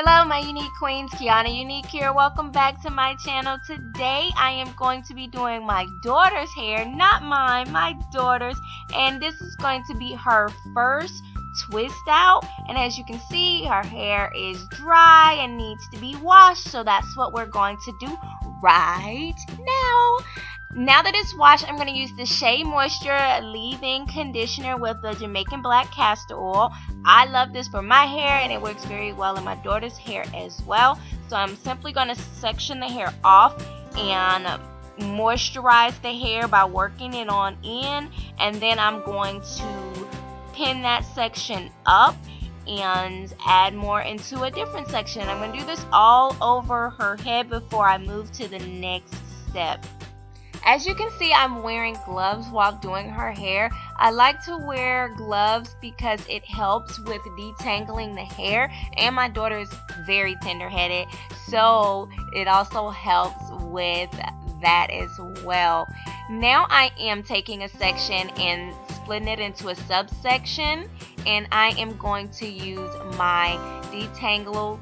Hello my unique queens, Quiana Unique here. Welcome back to my channel. Today I am going to be doing my daughter's hair, not mine, my daughter's, and this is going to be her first twist out. And as you can see, her hair is dry and needs to be washed, so that's what we're going to do right now. Now that it's washed, I'm going to use the Shea Moisture leave-in conditioner with the Jamaican black castor oil. I love this for my hair and it works very well in my daughter's hair as well. So I'm simply going to section the hair off and moisturize the hair by working it on in, and then I'm going to pin that section up and add more into a different section. I'm going to do this all over her head before I move to the next step. As you can see, I'm wearing gloves while doing her hair. I like to wear gloves because it helps with detangling the hair, and my daughter is very tender-headed, so it also helps with that as well. Now I am taking a section and splitting it into a subsection, and I am going to use my detangle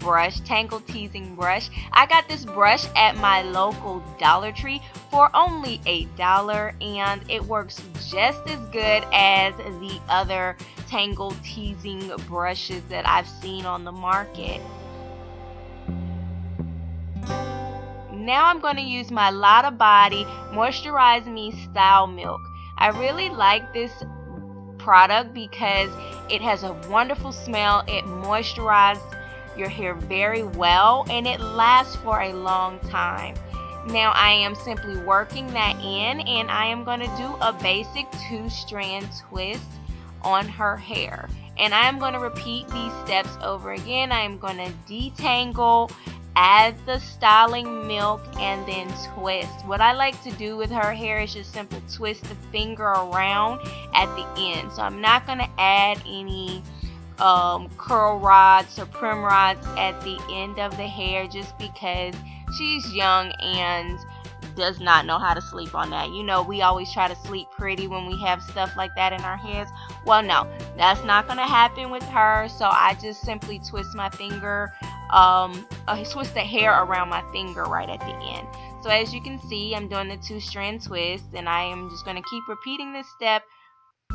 brush, tangle teasing brush. I got this brush at my local Dollar Tree for only $8, and it works just as good as the other tangle teasing brushes that I've seen on the market. Now I'm going to use my Lotta Body Moisturize Me Style Milk. I really like this product because it has a wonderful smell. It moisturizes your hair very well and it lasts for a long time. Now I am simply working that in, and I am going to do a basic 2-strand twist on her hair, and I am going to repeat these steps over again. I am going to detangle, add the styling milk, and then twist. What I like to do with her hair is just simply twist the finger around at the end. So I'm not going to add any curl rods or prim rods at the end of the hair, just because she's young and does not know how to sleep on that. You know, we always try to sleep pretty when we have stuff like that in our hairs. Well, no, that's not going to happen with her. So I just simply twist my finger, twist the hair around my finger right at the end. So as you can see, I'm doing the 2-strand twist, and I am just going to keep repeating this step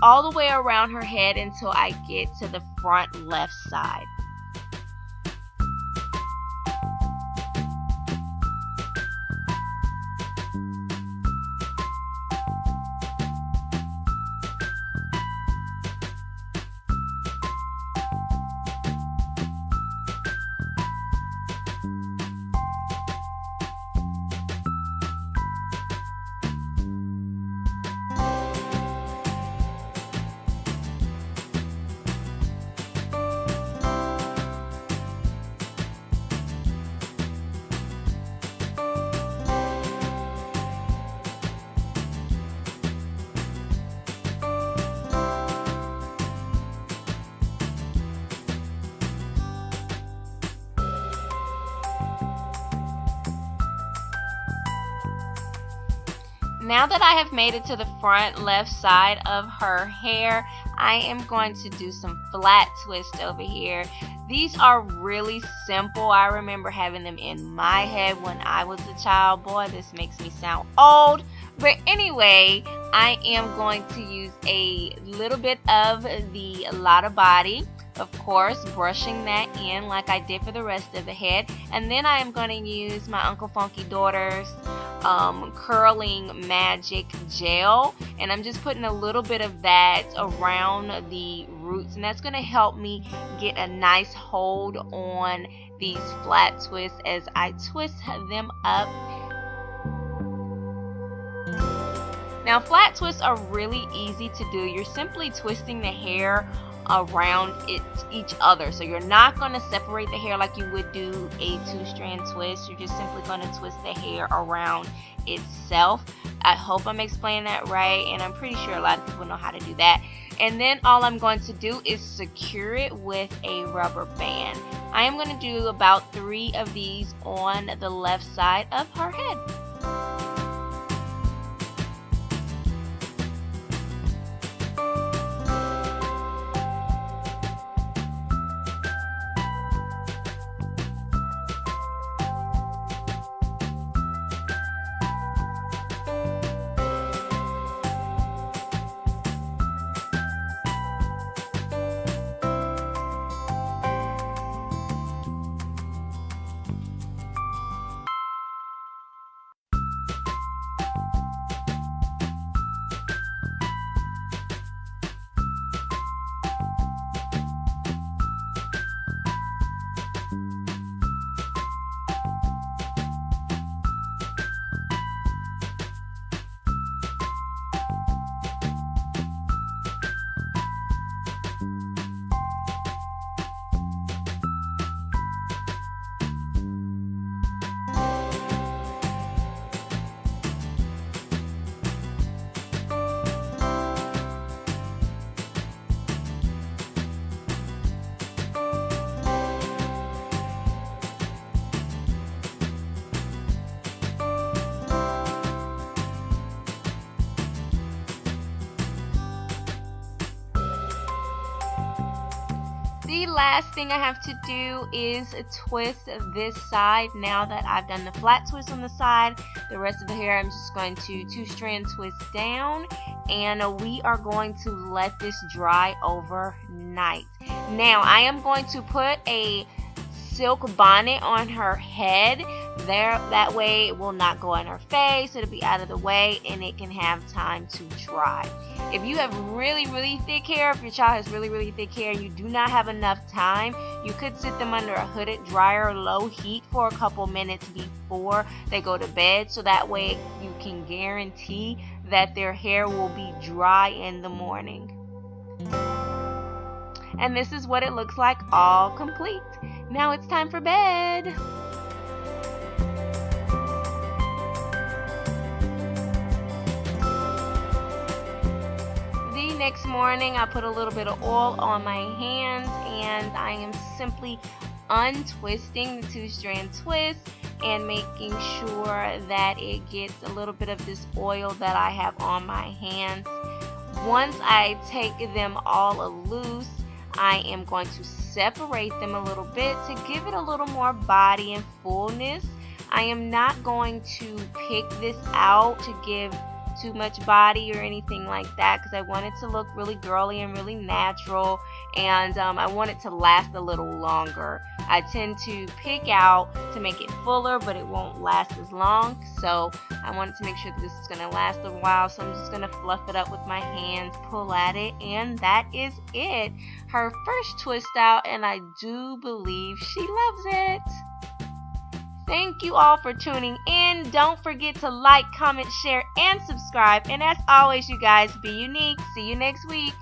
all the way around her head until I get to the front left side. Now that I have made it to the front left side of her hair, I am going to do some flat twists over here. These are really simple. I remember having them in my head when I was a child. Boy, this makes me sound old. But anyway, I am going to use a little bit of the Lotta Body, of course, brushing that in like I did for the rest of the head. And then I am going to use my Uncle Funky Daughter's curling magic gel, and I'm just putting a little bit of that around the roots, and that's going to help me get a nice hold on these flat twists as I twist them up. Now flat twists are really easy to do. You're simply twisting the hair around each other, so you're not going to separate the hair like you would do a 2-strand twist. You're just simply going to twist the hair around itself. I hope I'm explaining that right, and I'm pretty sure a lot of people know how to do that. And then all I'm going to do is secure it with a rubber band. I am going to do about 3 of these on the left side of her head. The last thing I have to do is twist this side. Now that I've done the flat twist on the side, the rest of the hair I'm just going to 2-strand twist down, and we are going to let this dry overnight. Now I am going to put a silk bonnet on her head there, that way it will not go on her face, it'll be out of the way and it can have time to dry. If you have really thick hair, if your child has really thick hair and you do not have enough time, you could sit them under a hooded dryer, low heat, for a couple minutes before they go to bed, so that way you can guarantee that their hair will be dry in the morning. And this is what it looks like all complete. Now it's time for bed. The next morning I put a little bit of oil on my hands and I am simply untwisting the 2-strand twist and making sure that it gets a little bit of this oil that I have on my hands. Once I take them all loose, I am going to separate them a little bit to give it a little more body and fullness. I am not going to pick this out to give too much body or anything like that, because I want it to look really girly and really natural, and I want it to last a little longer. I tend to pick out to make it fuller, but it won't last as long, so I wanted to make sure that this is going to last a while, so I'm just going to fluff it up with my hands, pull at it, and that is it. Her first twist out, and I do believe she loves it. Thank you all for tuning in. Don't forget to like, comment, share, and subscribe. And as always, you guys, be unique. See you next week.